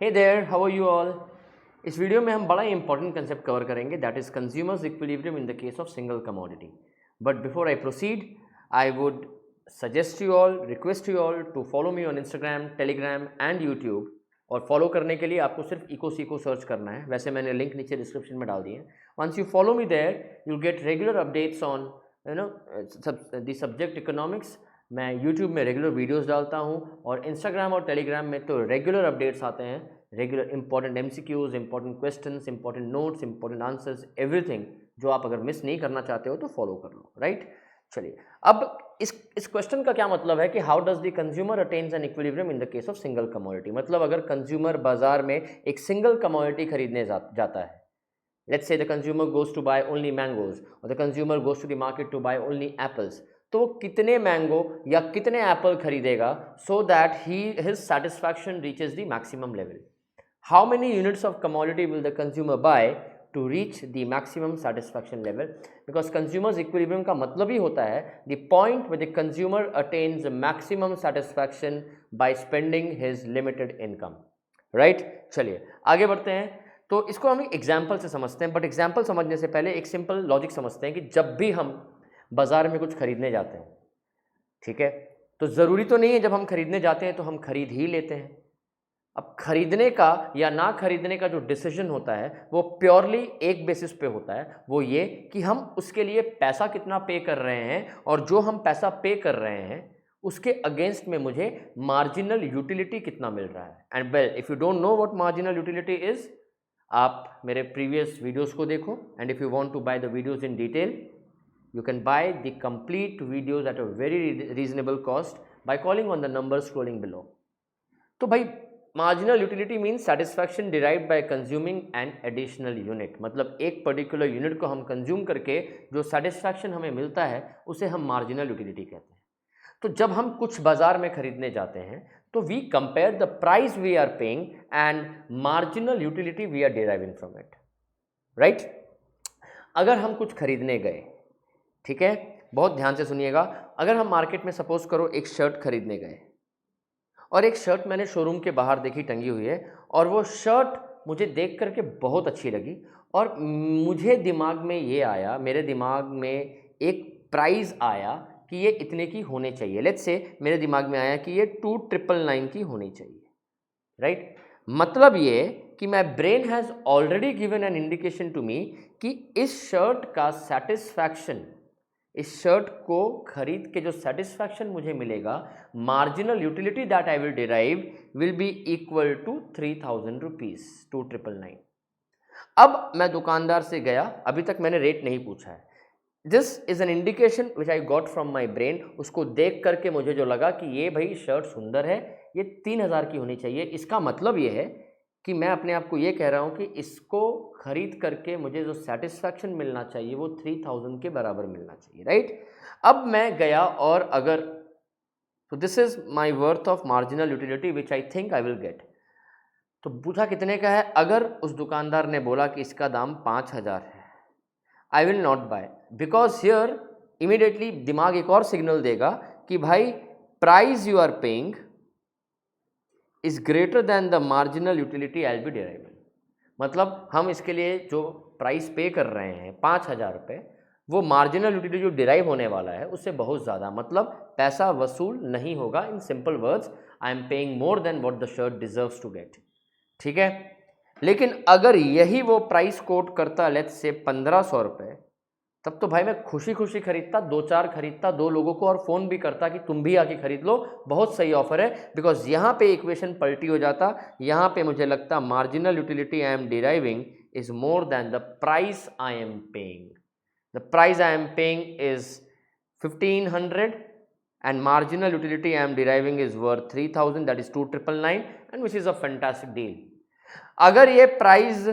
Hey there, how are you all. इस video में हम बड़ा ही इंपॉर्टेंट कंसेप्ट कवर करेंगे, that is consumer's equilibrium in the case of single commodity. But before I proceed, I would suggest you all, request you all to follow me on Instagram, Telegram and YouTube. और follow करने के लिए आपको सिर्फ eco search करना है, वैसे मैंने लिंक नीचे डिस्क्रिप्शन में डाल दिए हैं। Once you follow me there, you get regular updates on the subject economics. मैं यूट्यूब में रेगुलर वीडियोस डालता हूँ और इंस्टाग्राम और टेलीग्राम में तो रेगुलर अपडेट्स आते हैं, regular important MCQs, important questions, important notes, important answers, everything जो आप अगर मिस नहीं करना चाहते हो तो फॉलो कर लो, राइट। चलिए, अब इस क्वेश्चन का क्या मतलब है कि how does the consumer attains an equilibrium in the case of single commodity. मतलब अगर कंज्यूमर बाजार में एक सिंगल कमोडिटी खरीदने जाता है, let's say the consumer goes to buy only mangoes or the consumer goes to the market to buy only apples, तो वो कितने मैंगो या कितने एप्पल खरीदेगा so that his satisfaction reaches the maximum level. How many units of commodity will the consumer buy to reach the maximum satisfaction level. Because consumer's equilibrium का मतलब ही होता है the point with the consumer attains maximum satisfaction by spending his limited income, right. चलिए आगे बढ़ते हैं। तो इसको हम एग्जाम्पल से समझते हैं, बट एग्जाम्पल समझने से पहले एक सिंपल लॉजिक समझते हैं कि जब भी हम बाजार में कुछ खरीदने जाते हैं, ठीक है, तो ज़रूरी तो नहीं है जब हम खरीदने जाते हैं तो हम खरीद ही लेते हैं। अब खरीदने का या ना खरीदने का जो डिसीजन होता है वो प्योरली एक बेसिस पे होता है, वो ये कि हम उसके लिए पैसा कितना पे कर रहे हैं और जो हम पैसा पे कर रहे हैं उसके अगेंस्ट में मुझे मार्जिनल यूटिलिटी कितना मिल रहा है। And well, if you don't know what marginal utility is, आप मेरे प्रीवियस वीडियोस को देखो, and if you want to buy the videos in detail, you can buy the complete videos at a very reasonable cost by calling on the number scrolling below. तो भाई marginal utility means satisfaction derived by consuming an additional unit। मतलब एक particular unit को हम consume करके जो satisfaction हमें मिलता है उसे हम मार्जिनल यूटिलिटी कहते हैं। तो जब हम कुछ बाजार में खरीदने जाते हैं तो we compare the price we are paying and marginal utility we are deriving from it, right. अगर हम कुछ खरीदने गए, ठीक है, बहुत ध्यान से सुनिएगा, अगर हम मार्केट में सपोज करो एक शर्ट खरीदने गए और एक शर्ट मैंने शोरूम के बाहर देखी टंगी हुई है और वो शर्ट मुझे देख करके बहुत अच्छी लगी और मुझे दिमाग में ये आया, मेरे दिमाग में एक प्राइस आया कि ये इतने की होने चाहिए। लेट्स से मेरे दिमाग में आया कि ये 2999 की होनी चाहिए, राइट। मतलब ये कि my brain has already given an indication to me कि इस शर्ट का सेटिस्फैक्शन, इस शर्ट को खरीद के जो सेटिस्फैक्शन मुझे मिलेगा, marginal utility that I will derive will be equal to 3000 rupees, 2999। अब मैं दुकानदार से गया, अभी तक मैंने रेट नहीं पूछा है, this is an indication which I got from my brain. उसको देख करके मुझे जो लगा कि ये भाई शर्ट सुंदर है, ये 3000 की होनी चाहिए। इसका मतलब ये है कि मैं अपने आप को ये कह रहा हूँ कि इसको खरीद करके मुझे जो सेटिस्फैक्शन मिलना चाहिए वो 3000 के बराबर मिलना चाहिए, राइट। अब मैं गया और अगर, तो this is my worth of marginal utility which I think I will get. तो पूछा कितने का है, अगर उस दुकानदार ने बोला कि इसका दाम 5000 है, I will not buy, because here immediately दिमाग एक और सिग्नल देगा कि भाई price you are paying is greater than the marginal utility I will be deriving. मतलब हम इसके लिए जो प्राइस पे कर रहे हैं 5000 रुपये, वो मार्जिनल यूटिलिटी जो डिराइव होने वाला है उससे बहुत ज़्यादा, मतलब पैसा वसूल नहीं होगा। In simple words, I am paying more than what the shirt deserves to get, ठीक है। लेकिन अगर यही वो प्राइस कोट करता लेट्स से 1500 रुपये, तब तो भाई मैं खुशी खुशी खरीदता, 2-4 खरीदता, 2 लोगों को और फ़ोन भी करता कि तुम भी आके खरीद लो, बहुत सही ऑफर है। बिकॉज यहाँ पे इक्वेशन पलटी हो जाता, यहाँ पे मुझे लगता marginal utility I am deriving is more than the price I am paying. The price I am paying is 1500 and marginal utility I am deriving is worth 3000, that is 2999, and which is a fantastic deal. अगर ये price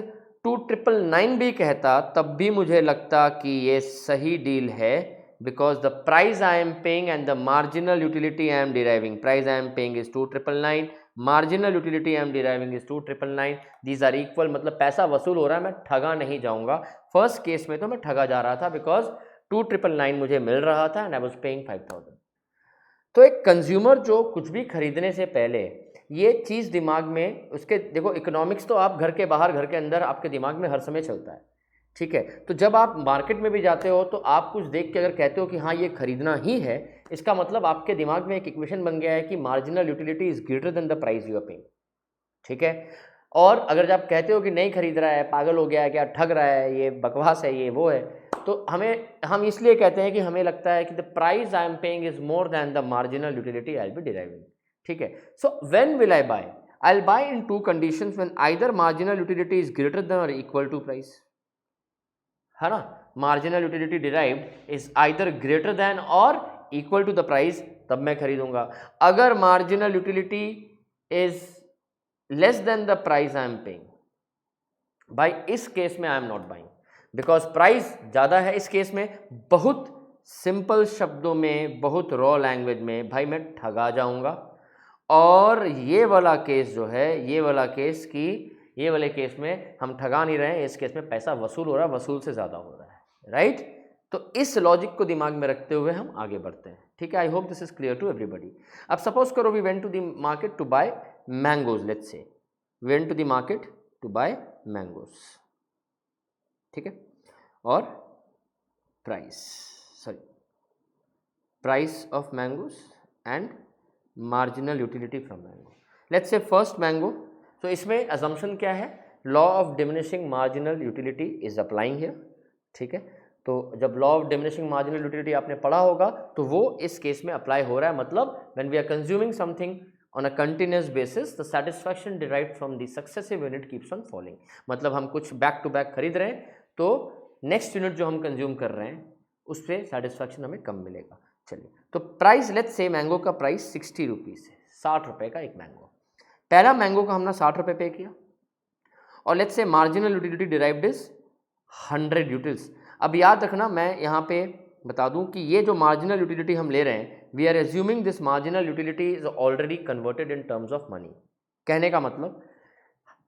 2999 भी कहता तब भी मुझे लगता कि ये सही डील है, because the price I am paying and the marginal utility I am deriving, price I am paying is 2999, marginal utility I am deriving is 2999, these are equal. मतलब पैसा वसूल हो रहा है, मैं ठगा नहीं जाऊंगा। फर्स्ट केस में तो मैं ठगा जा रहा था बिकॉज 2999 मुझे मिल रहा था एंड आई वाज पेइंग 5000। तो एक कंज्यूमर जो कुछ भी खरीदने से पहले ये चीज़ दिमाग में उसके, देखो इकोनॉमिक्स तो आप घर के बाहर घर के अंदर आपके दिमाग में हर समय चलता है, ठीक है। तो जब आप मार्केट में भी जाते हो तो आप कुछ देख के अगर कहते हो कि हाँ ये खरीदना ही है, इसका मतलब आपके दिमाग में एक इक्वेशन बन गया है कि marginal utility is greater than the price you are paying, ठीक है। और अगर जब कहते हो कि नहीं खरीद रहा है, पागल हो गया है, क्या ठग रहा है, ये बकवास है, ये वो है, तो हम इसलिए कहते हैं कि हमें लगता है कि the price I am paying is more than the marginal utility I will be deriving, ठीक है। So when will I buy? I will buy in two conditions, when either marginal utility is greater than और equal to price, है ना। Marginal utility derived is either greater than और equal to the price, तब मैं खरीदूंगा। अगर marginal utility is less than the price I am paying, भाई इस केस में I am not buying, because price ज़्यादा है। इस केस में बहुत सिंपल शब्दों में, बहुत रॉ लैंग्वेज में, भाई मैं ठगा जाऊंगा। और ये वाला केस जो है, ये वाला केस की, ये वाले केस में हम ठगा नहीं रहे हैं, इस केस में पैसा वसूल हो रहा है, वसूल से ज़्यादा हो रहा है, राइट। तो इस लॉजिक को दिमाग में रखते हुए हम आगे बढ़ते हैं, ठीक है। I hope this is clear to everybody. अब सपोज करो we went to the market to buy mangoes, let's say we went to the market to buy mangoes, ठीक है। और price of mangoes and marginal utility from mango, let's say first mango. तो इसमें assumption क्या है? Law of diminishing marginal utility is applying here, ठीक है। तो जब law of diminishing marginal utility आपने पढ़ा होगा तो वो इस केस में अप्लाई हो रहा है। मतलब when we are consuming something on a continuous basis, the satisfaction derived from the successive unit keeps on falling। मतलब हम कुछ बैक टू बैक खरीद रहे हैं तो नेक्स्ट यूनिट जो हम कंज्यूम कर रहे हैं उस पर सेटिस्फैक्शन हमें कम मिलेगा। चलिए, तो प्राइस लेट्स से मैंगो का प्राइस 60 रुपीज़ है, 60 रुपये का एक मैंगो। पहला मैंगो का हमने 60 रुपये पे किया और let's say marginal utility derived is 100 utils. अब याद रखना, मैं यहाँ पे बता दूं कि ये जो मार्जिनल यूटिलिटी हम ले रहे हैं, we are assuming this marginal utility is already converted in terms of money. कहने का मतलब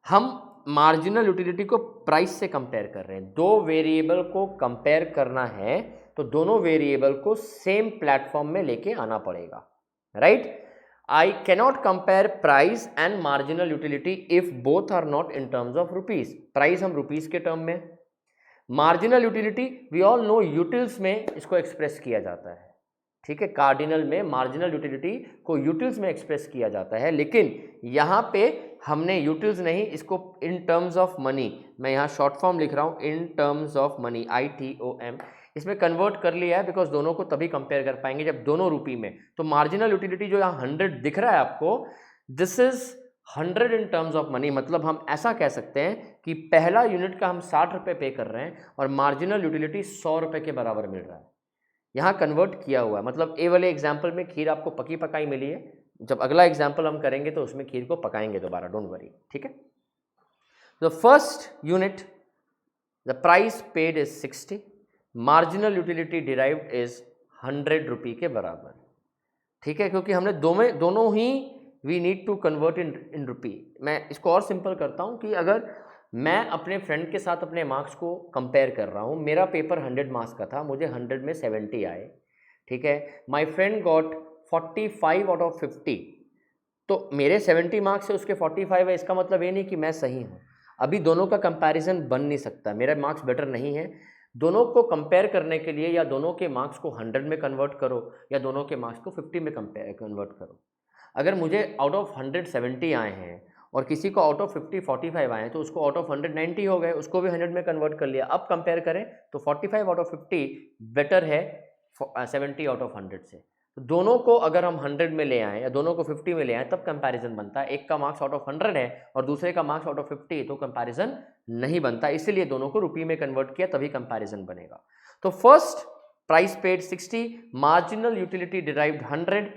हम मार्जिनल यूटिलिटी को प्राइस से कंपेयर कर रहे हैं। दो वेरिएबल को कंपेयर करना है तो दोनों वेरिएबल को सेम प्लेटफॉर्म में लेके आना पड़ेगा, right. I cannot compare price and marginal utility if both are not in terms of rupees. Price हम रुपीज के टर्म में, marginal utility we all know utils में इसको एक्सप्रेस किया जाता है, ठीक है। कार्डिनल में मार्जिनल यूटिलिटी को यूटिल्स में एक्सप्रेस किया जाता है, लेकिन यहाँ पे हमने यूटिल्स नहीं, इसको इन टर्म्स ऑफ मनी, मैं यहाँ शॉर्ट फॉर्म लिख रहा हूँ, इन टर्म्स ऑफ मनी, ITOM, इसमें कन्वर्ट कर लिया है बिकॉज दोनों को तभी कंपेयर कर पाएंगे जब दोनों रुपये में। तो मार्जिनल यूटिलिटी जो यहाँ 100 दिख रहा है आपको, this is 100 in terms of money. मतलब हम ऐसा कह सकते हैं कि पहला यूनिट का हम 60 रुपये पे कर रहे हैं और मार्जिनल यूटिलिटी 100 रुपये के बराबर मिल रहा है। यहाँ कन्वर्ट किया हुआ है। मतलब ए वाले एग्जाम्पल में खीर आपको पकी पकाई मिली है, जब अगला एग्जाम्पल हम करेंगे तो उसमें खीर को पकाएंगे दोबारा, डोंट वरी, ठीक है। The first unit the price paid is 60, marginal utility derived is 100 रुपये के बराबर, ठीक है। क्योंकि हमने दोनों ही we need to convert in rupee. मैं इसको और सिंपल करता हूँ कि अगर मैं अपने फ्रेंड के साथ अपने मार्क्स को कंपेयर कर रहा हूँ, मेरा पेपर 100 मार्क्स का था, मुझे 100 में 70 आए, ठीक है। My friend got 45 out of 50, तो मेरे 70 मार्क्स से उसके 45 है, इसका मतलब ये नहीं कि मैं सही हूँ। अभी दोनों का कंपैरिजन बन नहीं सकता, मेरा मार्क्स बेटर नहीं है। दोनों को कंपेयर करने के लिए या दोनों के मार्क्स को 100 में कन्वर्ट करो या दोनों के मार्क्स को 50 में कन्वर्ट करो। अगर मुझे आउट ऑफ 100 70 आए हैं और किसी को आउट ऑफ 50 45 आए हैं तो उसको आउट ऑफ 100 90 हो गए, उसको भी 100 में कन्वर्ट कर लिया। अब कंपेयर करें तो 45 आउट ऑफ 50 बेटर है 70 आउट ऑफ 100 से। तो दोनों को अगर हम 100 में ले आएँ या दोनों को 50 में ले आएँ तब कंपैरिजन बनता है। एक का मार्क्स आउट ऑफ 100 है और दूसरे का मार्क्स आउट ऑफ 50, तो कंपैरिजन नहीं बनता। इसीलिए दोनों को रुपये में कन्वर्ट किया तभी कंपैरिजन बनेगा। तो first price paid 60, marginal utility derived 100,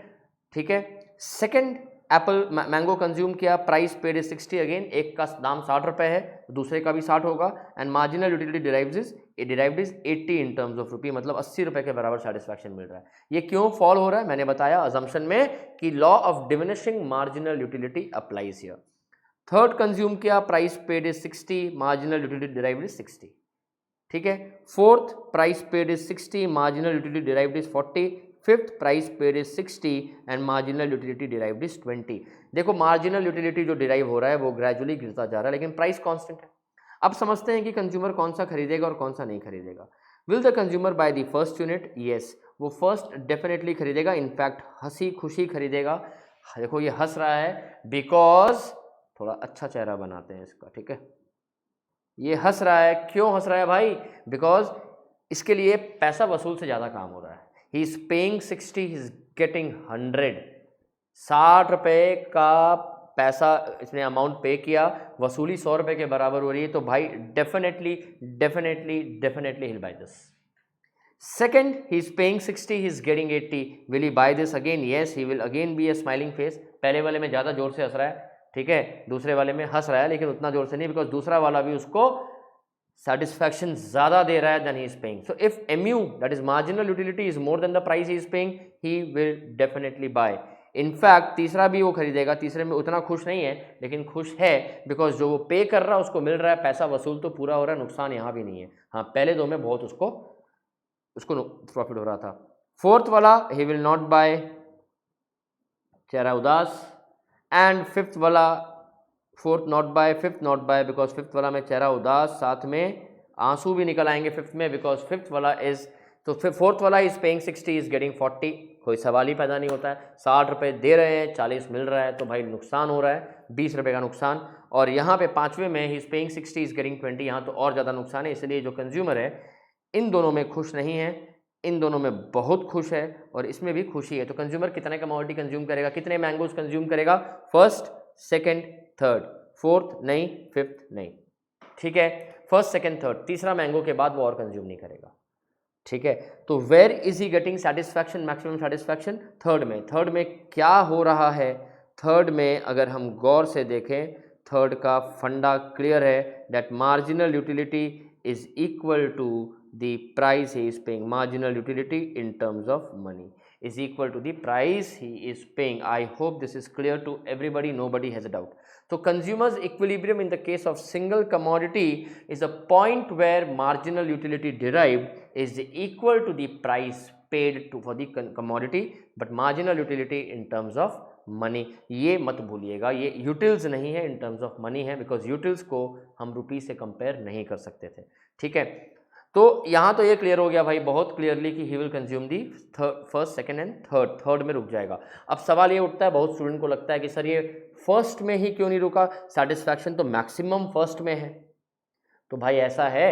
ठीक है। सेकेंड एप्पल मैंगो कंज्यूम किया, प्राइस पेड इज 60, अगेन एक का दाम 60 रुपये है, दूसरे का भी 60 होगा, and marginal utility derived is 80 in terms of rupee, मतलब 80 रुपये के बराबर सेटिस्फैक्शन मिल रहा है। ये क्यों फॉल हो रहा है? मैंने बताया अजम्पशन में कि law of diminishing marginal utility applies here. Third consume किया, price paid is 60, marginal utility derived is 60, ठीक है। Fourth price paid is 60, marginal utility derived is 40, fifth price paid is 60 and marginal utility derived is 20। देखो marginal utility जो derive हो रहा है वो gradually गिरता जा रहा है, लेकिन प्राइस कांस्टेंट है। अब समझते हैं कि कंज्यूमर कौन सा खरीदेगा और कौन सा नहीं खरीदेगा। Will the consumer by the first unit? Yes, वो फर्स्ट डेफिनेटली खरीदेगा, इनफैक्ट हंसी खुशी खरीदेगा। देखो ये हंस रहा है बिकॉज, थोड़ा अच्छा चेहरा बनाते हैं इसका, ठीक है, ये हंस रहा है, क्यों हंस रहा है भाई? बिकॉज इसके लिए पैसा वसूल से ज़्यादा काम हो रहा है। He is paying 60, he is getting 100। 60 रुपये का पैसा इसने अमाउंट पे किया, वसूली 100 रुपये के बराबर हो रही है, तो भाई definitely definitely definitely he'll buy this. Second, he is paying 60, he is getting 80. Will he buy this again? Yes, he will again be a smiling face. पहले वाले में ज़्यादा जोर से हंस रहा है, ठीक है, दूसरे वाले में हंस रहा है लेकिन उतना जोर से नहीं, बिकॉज दूसरा वाला भी उसको satisfaction ज़्यादा दे रहा है than he is paying. So if MU, that is marginal utility, is more than the price he is paying, he will definitely buy. In fact तीसरा भी वो खरीदेगा, तीसरे में उतना खुश नहीं है लेकिन खुश है बिकॉज जो वो पे कर रहा है उसको मिल रहा है, पैसा वसूल तो पूरा हो रहा है, नुकसान यहाँ भी नहीं है। हाँ, पहले दो में बहुत उसको प्रॉफिट हो रहा था। फोर्थ वाला ही विल नॉट बाय, चेहरा उदास, एंड फिफ्थ वाला, fourth not buy, fifth not buy, because fifth वाला में चेहरा उदास, साथ में आंसू भी निकल आएंगे फिफ्थ में, बिकॉज फिफ्थ वाला इज, तो फोर्थ वाला इज पेइंग 60, इज गेटिंग 40। कोई सवाल ही पैदा नहीं होता है, 60 रुपये दे रहे हैं, 40 मिल रहा है, तो भाई नुकसान हो रहा है, 20 रुपये का नुकसान। और यहाँ पे पाँचवें में he is paying 60, is getting 20, यहाँ तो और ज़्यादा नुकसान है। इसलिए जो कंज्यूमर है इन दोनों में खुश नहीं है, इन दोनों में बहुत खुश है और इसमें भी खुशी है। तो कंज्यूमर कितने कमोडिटी कंज्यूम करेगा, कितने मैंगोज कंज्यूम करेगा? फर्स्ट, सेकंड, थर्ड, फोर्थ नहीं, फिफ्थ नहीं, ठीक है, फर्स्ट सेकंड थर्ड, तीसरा मैंगो के बाद वो और कंज्यूम नहीं करेगा, ठीक है। तो where is he getting satisfaction, maximum satisfaction? Third में। थर्ड में क्या हो रहा है? थर्ड में अगर हम गौर से देखें, थर्ड का फंडा क्लियर है, that marginal utility is equal to the price he is paying. Marginal utility in terms of money is equal to the price he is paying. I hope this is clear to everybody, nobody has a doubt. So consumer's equilibrium in the case of single commodity is a point where marginal utility derived is equal to the price paid for the commodity, but marginal utility in terms of money. ये मत भूलिएगा, ये utils नहीं है, in terms of money है, because utils को हम रुपी से कंपेयर नहीं कर सकते थे, ठीक है। तो यहाँ तो ये क्लियर हो गया भाई बहुत क्लियरली कि ही will consume the first, second and third. Third में रुक जाएगा। अब सवाल ये उठता है, बहुत स्टूडेंट को लगता है कि सर ये फर्स्ट में ही क्यों नहीं रुका, सेटिस्फैक्शन तो मैक्सिमम फर्स्ट में है। तो भाई ऐसा है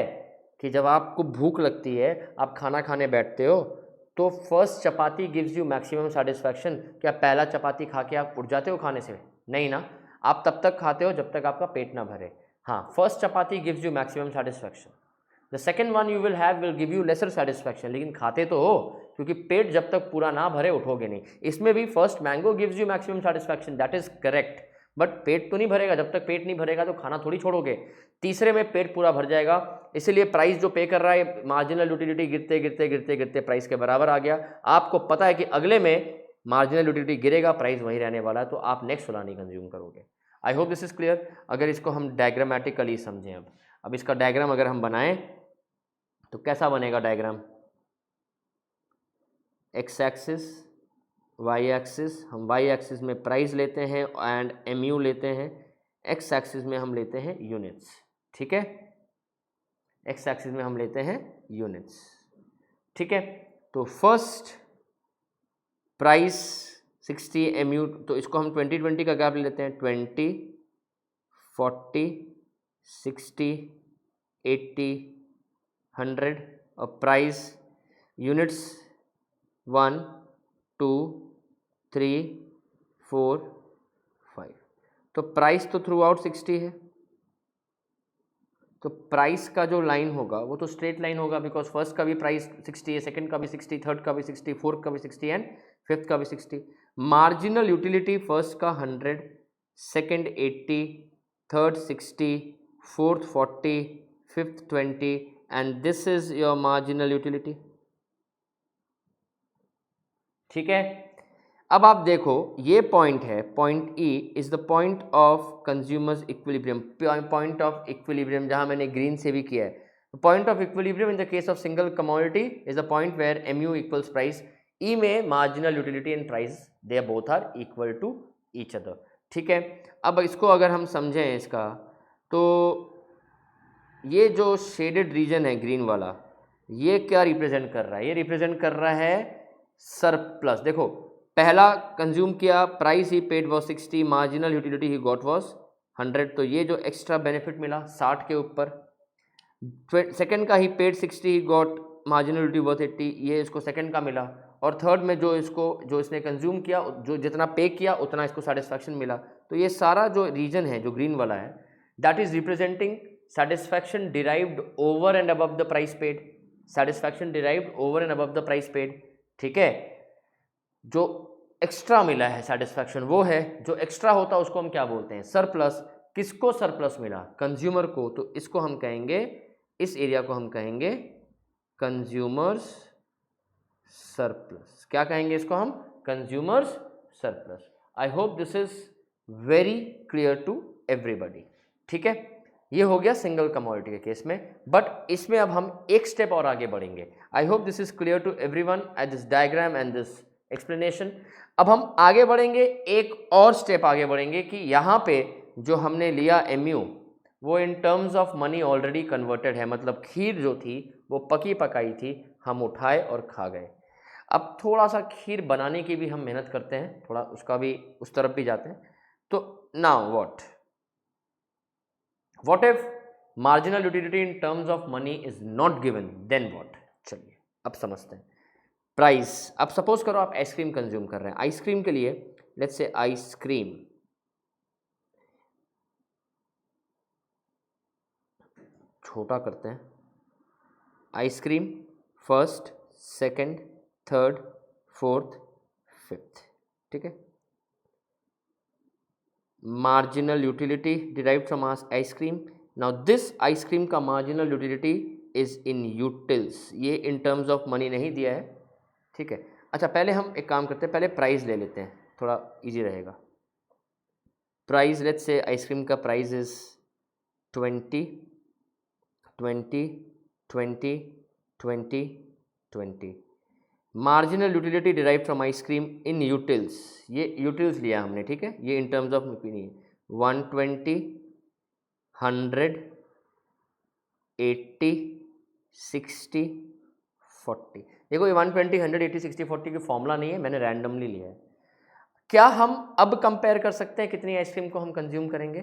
कि जब आपको भूख लगती है, आप खाना खाने बैठते हो, तो first chapati gives you maximum satisfaction. क्या पहला चपाती खा के आप उठ जाते हो खाने से? नहीं ना, आप तब तक खाते हो जब तक आपका पेट ना भरे। हाँ, first chapati gives you maximum satisfaction, the second one you will have will give you lesser satisfaction, लेकिन खाते तो हो, क्योंकि पेट जब तक पूरा ना भरे उठोगे नहीं। इसमें भी first mango gives you maximum satisfaction, that is correct, but पेट तो नहीं भरेगा। जब तक पेट नहीं भरेगा तो खाना थोड़ी छोड़ोगे। तीसरे में पेट पूरा भर जाएगा, इसीलिए प्राइस जो पे कर रहा है, मार्जिनल यूटिलिटी गिरते गिरते गिरते गिरते प्राइस के बराबर आ गया। आपको पता है कि अगले में मार्जिनल यूटिलिटी गिरेगा, प्राइस वहीं रहने वाला है, तो आप नेक्स्ट वाला नहीं कंज्यूम करोगे। आई होप दिस इज क्लियर। अगर इसको हम डायग्रामेटिकली समझें, अब इसका डायग्राम अगर हम बनाएं तो कैसा बनेगा diagram? X axis, Y axis, हम वाई एक्सिस में प्राइस लेते हैं एंड एमयू लेते हैं, एक्स एक्सिस में हम लेते हैं यूनिट्स, ठीक है, एक्स एक्सिस में हम लेते हैं यूनिट्स, ठीक है। तो फर्स्ट प्राइस 60 एमयू, तो इसको हम 20-20 का ग्राफ ले लेते हैं, 20, 40, 60, 80, 100 और प्राइस यूनिट्स 1, 2, 3, 4, 5। तो प्राइस तो थ्रू आउट 60 है, तो प्राइस का जो लाइन होगा वो तो स्ट्रेट लाइन होगा, बिकॉज फर्स्ट का भी प्राइस 60 है, सेकंड का भी 60, थर्ड का भी 60, फोर्थ का भी 60 एंड फिफ्थ का भी 60। मार्जिनल यूटिलिटी फर्स्ट का 100, second 80, third 60, fourth 40, fifth 20 and this is your marginal utility, ठीक है। अब आप देखो ये पॉइंट है, point E is the point of consumer's equilibrium, point of equilibrium जहां मैंने ग्रीन से भी किया है। Point of equilibrium in the case of single commodity is the point where MU equals price. E में marginal utility and price they both are equal to each other, ठीक है। अब इसको अगर हम समझें इसका, तो ये जो शेडेड रीजन है ग्रीन वाला, ये क्या रिप्रेजेंट कर रहा है? ये रिप्रेजेंट कर रहा है सरप्लस। देखो पहला कंज्यूम किया, price he paid was 60, marginal utility he got was 100, तो ये जो एक्स्ट्रा बेनिफिट मिला 60 के ऊपर। सेकंड का ही पेड 60 ही गॉट मार्जिनल यूटिलिटी वर्थ 80, ये इसको सेकंड का मिला। और थर्ड में जो इसने कंज्यूम किया, जो जितना पे किया उतना इसको सेटिस्फैक्शन मिला। तो ये सारा जो रीजन है जो ग्रीन वाला है, that is representing satisfaction derived over and above the price paid, satisfaction derived over and above the price paid, ठीक है। जो एक्स्ट्रा मिला है सेटिस्फैक्शन, वो है जो एक्स्ट्रा होता है उसको हम क्या बोलते हैं? सरप्लस। किसको सरप्लस मिला? कंज्यूमर को। तो इसको हम कहेंगे, इस एरिया को हम कहेंगे कंज्यूमर्स सरप्लस। क्या कहेंगे इसको हम? Consumers surplus. I hope this is very clear to everybody, ठीक है। ये हो गया सिंगल कमोडिटी के केस में, बट इसमें अब हम एक स्टेप और आगे बढ़ेंगे। I hope this is clear to everyone at this diagram and this explanation. अब हम आगे बढ़ेंगे, एक और स्टेप आगे बढ़ेंगे कि यहाँ पे जो हमने लिया MU, वो इन terms of money already converted है। मतलब खीर जो थी वो पकी पकाई थी, हम उठाए और खा गए। अब थोड़ा सा खीर बनाने की भी हम मेहनत करते हैं, थोड़ा उसका भी उस तरफ भी जाते हैं। तो now what if marginal utility in terms of money is not given, then what? चलिए अब समझते हैं। प्राइस, अब सपोज करो आप आइसक्रीम कंज्यूम कर रहे हैं। आइसक्रीम के लिए लेट्स से आइसक्रीम, छोटा करते हैं, ice cream first, second, third, fourth, fifth, ठीक है। Marginal utility derived from ice cream. Now this ice cream का marginal utility is in utils, ये इन टर्म्स ऑफ मनी नहीं दिया है, ठीक है। अच्छा पहले हम एक काम करते हैं, पहले प्राइस ले लेते हैं, थोड़ा इजी रहेगा। प्राइस, लेट्स से आइसक्रीम का price is 20, 20, 20, 20, 20। Marginal utility derive from ice cream in utils, ये यूटिल्स लिया हमने, ठीक है। ये इन टर्म्स ऑफ नहीं, 120, 100, 80, 60, 40। देखो ये 120, 100, 80, 60, 40 की फॉर्मूला नहीं है, मैंने रैंडमली लिया है। क्या हम अब कंपेयर कर सकते हैं कितनी आइसक्रीम को हम कंज्यूम करेंगे?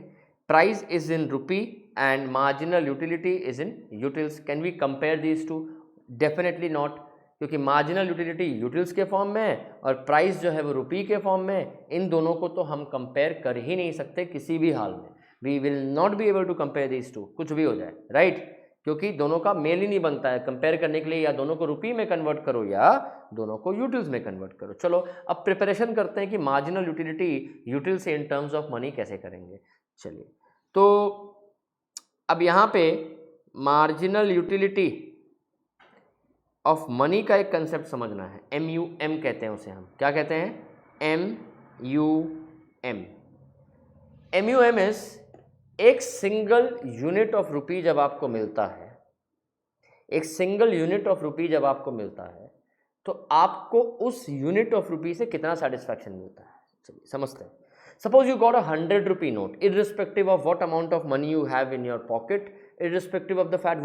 Price is in rupee and marginal utility is in utils. Can we compare these two? Definitely not, क्योंकि मार्जिनल यूटिलिटी यूटिल्स के फॉर्म में है और प्राइस जो है वो रुपी के फॉर्म में है। इन दोनों को तो हम कंपेयर कर ही नहीं सकते किसी भी हाल में। We will not be able to compare these two, कुछ भी हो जाए, राइट? क्योंकि दोनों का मेल ही नहीं बनता है कंपेयर करने के लिए। या दोनों को रुपी में कन्वर्ट करो या दोनों को यूटिल्स में कन्वर्ट करो। चलो अब प्रिपरेशन करते हैं कि मार्जिनल यूटिलिटी यूटिल से इन टर्म्स ऑफ मनी कैसे करेंगे। चलिए, तो अब यहाँ पे मार्जिनल यूटिलिटी ऑफ मनी का एक कंसेप्ट समझना है। MUM कहते हैं उसे, हम क्या कहते हैं? MUM। MUM इज एक सिंगल यूनिट ऑफ रुपी जब आपको मिलता है, एक सिंगल यूनिट ऑफ रुपी जब आपको मिलता है तो आपको उस यूनिट ऑफ रुपी से कितना सेटिस्फैक्शन मिलता है। चलिए समझते हैं। Suppose you got 100 rupee note, irrespective of what amount of money you have in your pocket, irrespective of the fact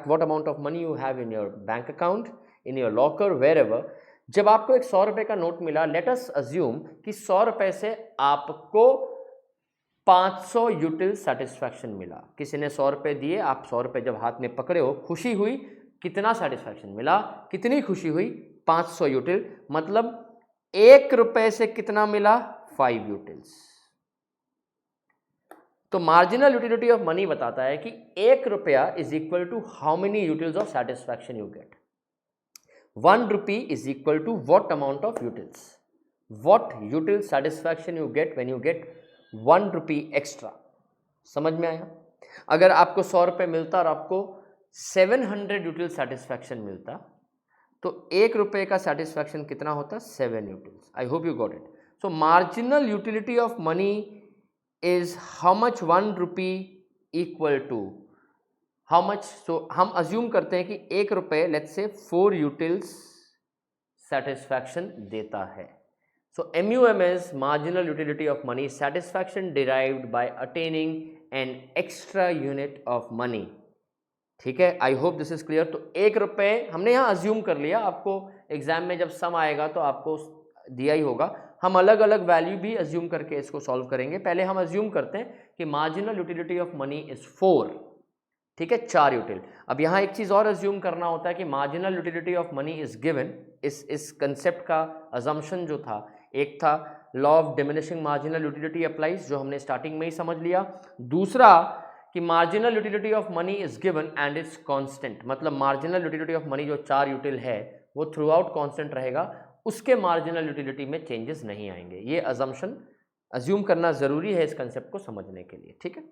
what amount of money you have in your bank account, in your locker, wherever। जब आपको एक 100 रुपए का note मिला, let us assume कि 100 रुपए से आपको 500 यूटिल सेटिस्फैक्शन मिला। किसी ने 100 रुपए दिए, आप 100 रुपए जब हाथ में पकड़े हो, खुशी हुई, कितना सेटिस्फैक्शन मिला? कितनी खुशी हुई? 500 यूटिल। मतलब 1 रुपए से कितना मिला? 5 यूटिल्स। तो मार्जिनल यूटिलिटी ऑफ मनी बताता है कि 1 रुपया is equal to how many utils of satisfaction you get. 1 rupee is equal to what amount of utils? What util satisfaction you get when you get 1 rupee extra? समझ में आया? अगर आपको 100 रुपये मिलता और आपको 700 यूटिल सेटिस्फैक्शन मिलता तो 1 रुपये का सेटिस्फैक्शन कितना होता? 7 utils. I hope you got it. So marginal utility of money is how much 1 rupee equal to how much. So हम अज्यूम करते हैं कि 1 रुपये, लेट्स से 4 यूटिल्स सेटिस्फैक्शन देता है। So MUM is marginal utility of money, satisfaction derived by attaining an extra unit of money. ठीक है, I hope this is clear. तो 1 रुपये हमने यहाँ अज्यूम कर लिया, आपको एग्जाम में जब सम आएगा तो आपको दिया ही होगा। हम अलग अलग वैल्यू भी अज्यूम करके इसको सॉल्व करेंगे। पहले हम अज्यूम करते हैं कि marginal utility of money is 4, ठीक है, 4 यूटिल। अब यहाँ एक चीज़ और अज्यूम करना होता है कि marginal utility of money is given. इस कंसेप्ट का अजम्पशन जो था, एक था law of diminishing marginal utility applies, जो हमने स्टार्टिंग में ही समझ लिया। दूसरा कि marginal utility of money is given and is constant, मतलब मार्जिनल यूटिलिटी ऑफ मनी जो 4 यूटिल है वो थ्रू आउट कांस्टेंट रहेगा, उसके मार्जिनल यूटिलिटी में चेंजेस नहीं आएंगे। ये अजम्पशन अज्यूम करना ज़रूरी है इस कंसेप्ट को समझने के लिए, ठीक है।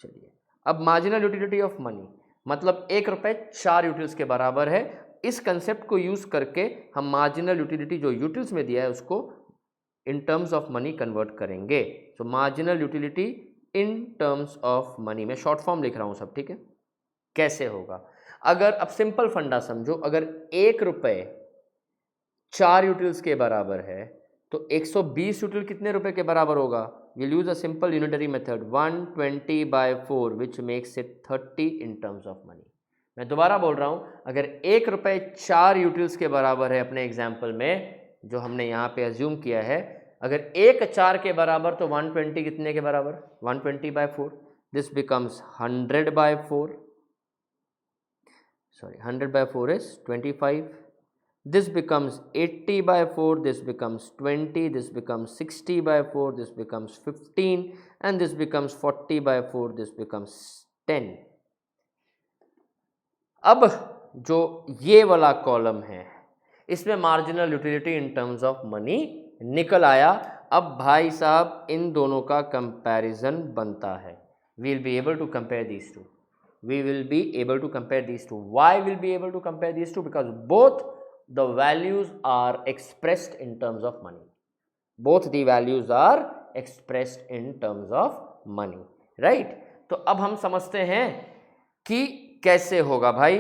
चलिए, अब मार्जिनल यूटिलिटी ऑफ मनी मतलब 1 रुपये 4 यूटिल्स के बराबर है। इस कंसेप्ट को यूज़ करके हम मार्जिनल यूटिलिटी जो यूटिल्स में दिया है उसको in terms of money convert करेंगे। So marginal utility in terms of money, मैं शॉर्ट फॉर्म लिख रहा हूँ सब, ठीक है। कैसे होगा? अगर अब सिंपल फंडा समझो, अगर 1 रुपये 4 यूटिल्स के बराबर है तो 120 यूटिल कितने रुपए के बराबर होगा? Will use a simple unitary method, 120/4 which makes it 30 in terms of money. मैं दोबारा बोल रहा हूँ, अगर 1 रुपये 4 यूटिल्स के बराबर है अपने एग्जाम्पल में जो हमने यहाँ पे अज्यूम किया है, अगर 1 4 के बराबर तो 120 कितने के बराबर? 120/4, this becomes 100/4, sorry 100/4 is 25, this becomes 80/4, this becomes 20, this becomes 60/4, this becomes 15 and this becomes 40/4, this becomes 10। अब जो ये वाला कॉलम है इसमें marginal utility in terms of money निकल आया। अब भाई साहब इन दोनों का कंपैरिजन बनता है। We will be able to compare these two, we will be able to compare these two. Why we'll be able to compare these two? Because both the values are expressed in terms of money. Both the values are expressed in terms of money, right? तो अब हम समझते हैं कि कैसे होगा भाई।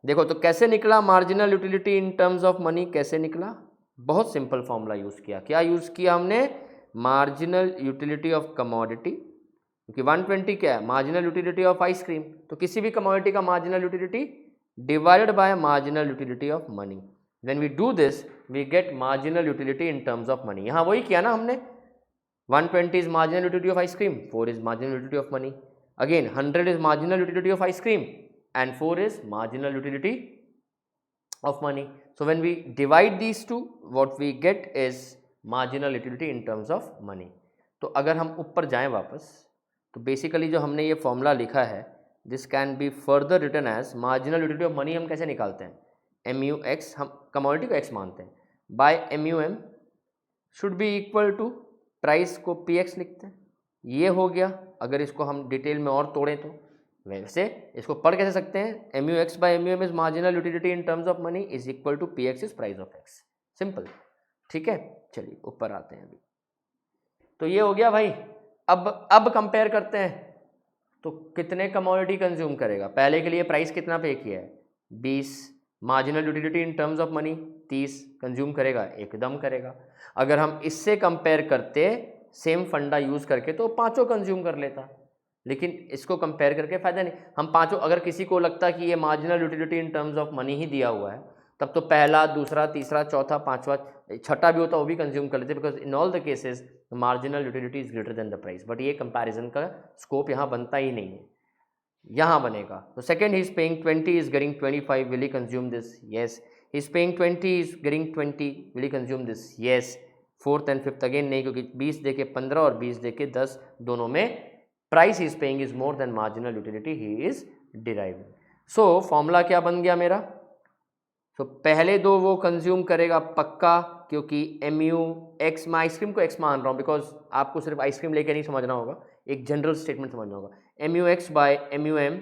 देखो तो कैसे निकला marginal utility in terms of money, कैसे निकला? बहुत सिंपल फॉर्मूला यूज किया। क्या यूज किया हमने? मार्जिनल यूटिलिटी ऑफ कमोडिटी, क्योंकि 120 क्या है? Marginal utility of ice cream. तो किसी भी कमोडिटी का marginal utility divided by marginal utility of money. When we do this we get marginal utility in terms of money. यहाँ वही किया ना हमने, 120 is marginal utility of ice cream, 4 is marginal utility of money. Again 100 is marginal utility of ice cream and 4 is marginal utility of money. So when we divide these to what we get is marginal utility in terms of money. तो अगर हम ऊपर जाएं वापस, तो basically जो हमने ये फॉर्मूला लिखा है this can be further written as marginal utility of money. हम कैसे निकालते हैं? MUX, हम कमोडिटी को x मानते हैं, by MUM should be equal to price को PX लिखते हैं। ये हो गया। अगर इसको हम डिटेल में और तोड़ें तो वैसे इसको पढ़ कैसे सकते हैं? MUX by MUM is marginal utility in terms of money is equal to PX is price of X। Simple, ठीक है। चलिए ऊपर आते हैं अभी। तो ये हो गया भाई। अब कंपेयर करते हैं तो कितने कमोडिटी कंज्यूम करेगा? पहले के लिए प्राइस कितना पे किया है? 20। Marginal utility in terms of money 30 consume करेगा, एकदम करेगा। अगर हम इससे कंपेयर करते सेम फंडा यूज करके तो पांचों कंज्यूम कर लेता, लेकिन इसको कंपेयर करके फायदा नहीं। हम पांचों, अगर किसी को लगता कि ये marginal utility in terms of money ही दिया हुआ है तब तो पहला, दूसरा, तीसरा, चौथा, पांचवा, छठा भी होता वो भी कंज्यूम कर लेते, because in all the cases marginal utility is greater than the price. But ये कंपैरिजन का स्कोप यहाँ बनता ही नहीं है, यहाँ बनेगा। तो second he is paying 20 is getting 25, will he consume this? Yes. He is paying 20 is getting 20, will he consume this? Yes. Fourth and fifth again नहीं, क्योंकि 20 दे के 15 और 20 दे के 10 दोनों में price he is paying is more then marginal utility he is deriving. So formula क्या बन गया मेरा? तो पहले दो वो कंज्यूम करेगा पक्का, क्योंकि MUX, मैं आइसक्रीम को x मान रहा हूँ बिकॉज आपको सिर्फ आइसक्रीम लेके नहीं समझना होगा, एक जनरल स्टेटमेंट समझना होगा। MUX by MUM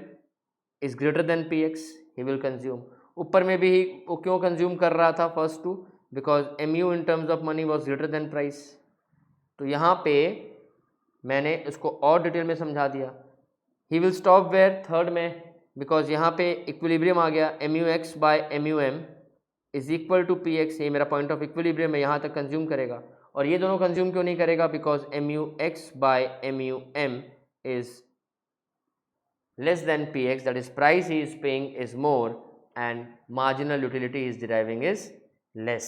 is greater than PX, he will consume. ऊपर में भी वो क्यों कंज्यूम कर रहा था first two? Because MU in terms of money was greater than price. तो यहाँ पे मैंने इसको और डिटेल में समझा दिया। He will stop where? Third में, बिकॉज यहाँ पे इक्विलिब्रियम आ गया। MUX by MUM is equal to P X, ये मेरा पॉइंट ऑफ इक्विलिब्रियम है, यहाँ तक कंज्यूम करेगा। और ये दोनों कंज्यूम क्यों नहीं करेगा? Because M U X by M U M is less than px, that is price he is paying is more and marginal utility he is deriving is less.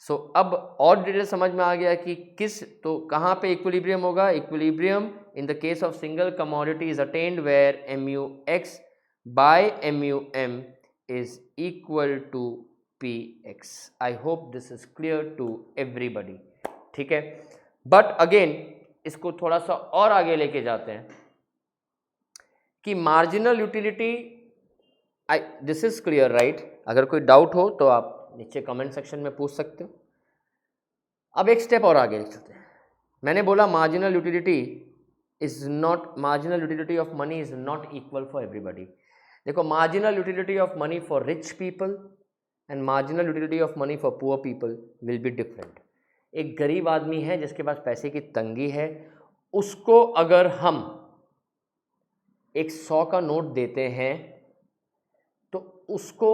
So अब और detail समझ में आ गया कि किस, तो कहाँ पे इक्विलिब्रियम होगा? Equilibrium in the case of single commodity is attained where M U X by M U M is equal to P X. I hope this is clear to everybody, ठीक है। बट अगेन इसको थोड़ा सा और आगे लेके जाते हैं कि marginal utility, this is clear right? अगर कोई डाउट हो तो आप नीचे कमेंट सेक्शन में पूछ सकते हो। अब एक स्टेप और आगे चलते हैं। मैंने बोला marginal utility is not, marginal utility of money is not equal for everybody. देखो, marginal utility of money for rich people and marginal utility of money for poor people will be different. एक गरीब आदमी है जिसके पास पैसे की तंगी है, उसको अगर हम एक 100 का नोट देते हैं तो उसको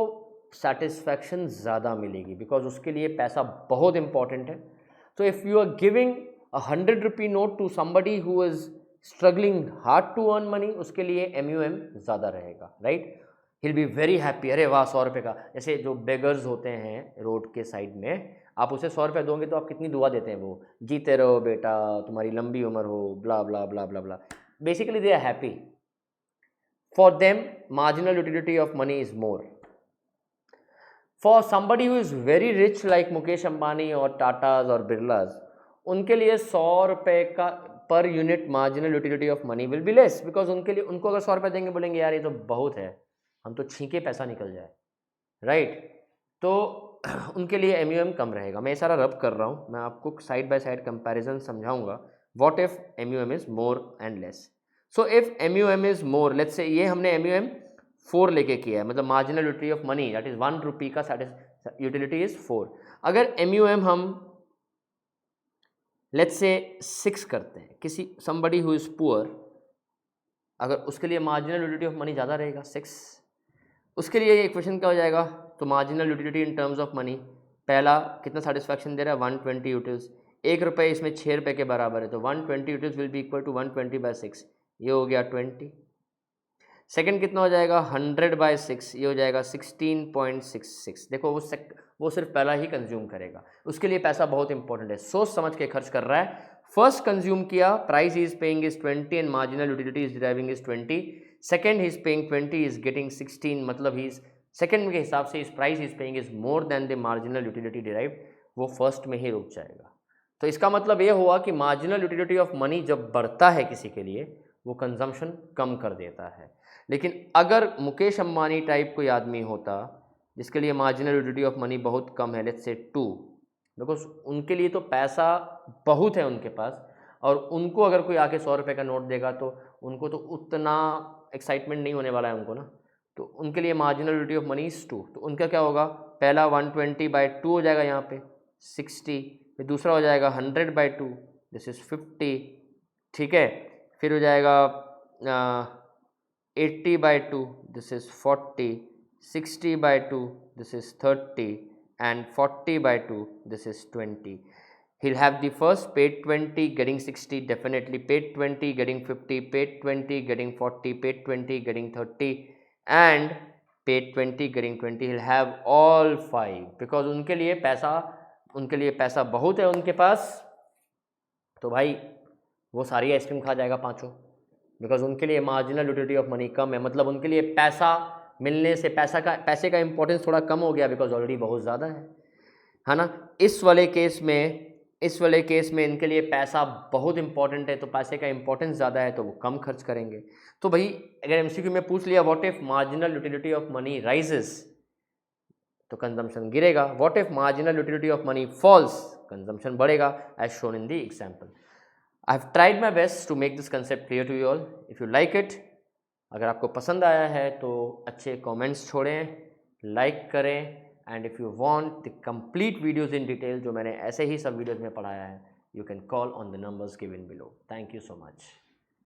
सेटिस्फैक्शन ज़्यादा मिलेगी, बिकॉज उसके लिए पैसा बहुत इंपॉर्टेंट है। तो if you are giving a 100 rupee note to somebody who is struggling hard to earn money, उसके लिए MUM ज़्यादा रहेगा, right? He'll be very happy, अरे वाह 100 रुपये का। जैसे जो बेगर्स होते हैं रोड के साइड में, आप उसे 100 रुपये दोगे तो आप कितनी दुआ देते हैं, वो जीते रहो बेटा, तुम्हारी लंबी उम्र हो, blah blah blah blah blah. Basically they are happy. For them, marginal utility of money is more. For somebody who is very rich like Mukesh Ambani or Tatas or Birlas, उनके लिए 100 रुपये का per unit marginal utility of money will be less, because उनके लिए, उनको अगर 100 रुपये देंगे बोलेंगे यार ये तो बहुत है, हम तो छींके पैसा निकल जाए, राइट? तो उनके लिए MUM कम रहेगा। मैं ये सारा रब कर रहा हूँ, मैं आपको साइड बाय साइड कंपैरिजन समझाऊंगा। What if MUM is more and less? So if MUM is more, let's say ये हमने MUM 4 लेके किया है, मतलब marginal utility of money that is 1 रुपी का यूटिलिटी इज 4। अगर MUM हम लेट्स से 6 करते हैं, किसी समबडी हु इज पुअर, अगर उसके लिए मार्जिनल यूटिलिटी ऑफ मनी ज़्यादा रहेगा 6, उसके लिए इक्वेशन क्या हो जाएगा? तो marginal utility in terms of money, पहला कितना सेटिस्फैक्शन दे रहा है? 120 यूटिल्स, 1 रुपये इसमें 6 रुपये के बराबर है, तो 120 utils will be equal to 120/6, ये हो गया 20। सेकंड कितना हो जाएगा? 100/6, ये हो जाएगा 16.66। देखो वो सिर्फ पहला ही कंज्यूम करेगा, उसके लिए पैसा बहुत इंपॉर्टेंट है, सोच समझ के खर्च कर रहा है। फर्स्ट कंज्यूम किया, price he is paying is 20 and marginal utility is deriving is 20। Second he is paying 20 is getting 16, मतलब ही इज सेकंड के हिसाब से इस price is paying is more than the marginal utility derived, वो first में ही रुक जाएगा। तो इसका मतलब ये हुआ कि मार्जिनल यूटिलिटी ऑफ मनी जब बढ़ता है किसी के लिए, वो कंजम्पशन कम कर देता है। लेकिन अगर मुकेश अंबानी टाइप कोई आदमी होता जिसके लिए मार्जिनल यूटिलिटी ऑफ मनी बहुत कम है, लेट्स से 2, बिकॉज उनके लिए तो पैसा बहुत है उनके पास, और उनको अगर कोई आके 100 रुपये का नोट देगा तो उनको तो उतना एक्साइटमेंट नहीं होने वाला है उनको ना, तो उनके लिए marginal utility of money is 2। तो उनका क्या होगा? पहला 120/2 हो जाएगा यहाँ पे 60, फिर दूसरा हो जाएगा 100/2, दिस इज 50, ठीक है। फिर हो जाएगा 80/2, this is 40, 60/2, this is 30 and 40/2, this is 20. He'll have the first paid 20 getting 60, definitely paid 20 getting 50, paid 20 getting 40, paid 20 getting 30 and paid 20 getting 20. He'll have all 5 because उनके लिए पैसा बहुत है उनके पास, तो भाई वो सारी आइसक्रीम खा जाएगा पाँचों, बिकॉज उनके लिए मार्जिनल यूटिलिटी ऑफ मनी कम है, मतलब उनके लिए पैसा मिलने से पैसे का इंपॉर्टेंस थोड़ा कम हो गया, बिकॉज ऑलरेडी बहुत ज़्यादा है ना। इस वाले केस में इनके लिए पैसा बहुत इंपॉर्टेंट है, तो पैसे का इंपॉर्टेंस ज़्यादा है तो वो कम खर्च करेंगे। तो भाई अगर MCQ में पूछ लिया what if marginal utility of money rises, तो कंजम्पशन गिरेगा। What if marginal utility of money falls, consumption बढ़ेगा, as shown in the example. I have tried my best to make this concept clear to you all. If you like it, अगर आपको पसंद आया है तो अच्छे comments छोड़ें, like करें, and if you want the complete videos in detail, जो मैंने ऐसे ही सब वीडियोस में पढ़ाया है, you can call on the numbers given below. Thank you so much.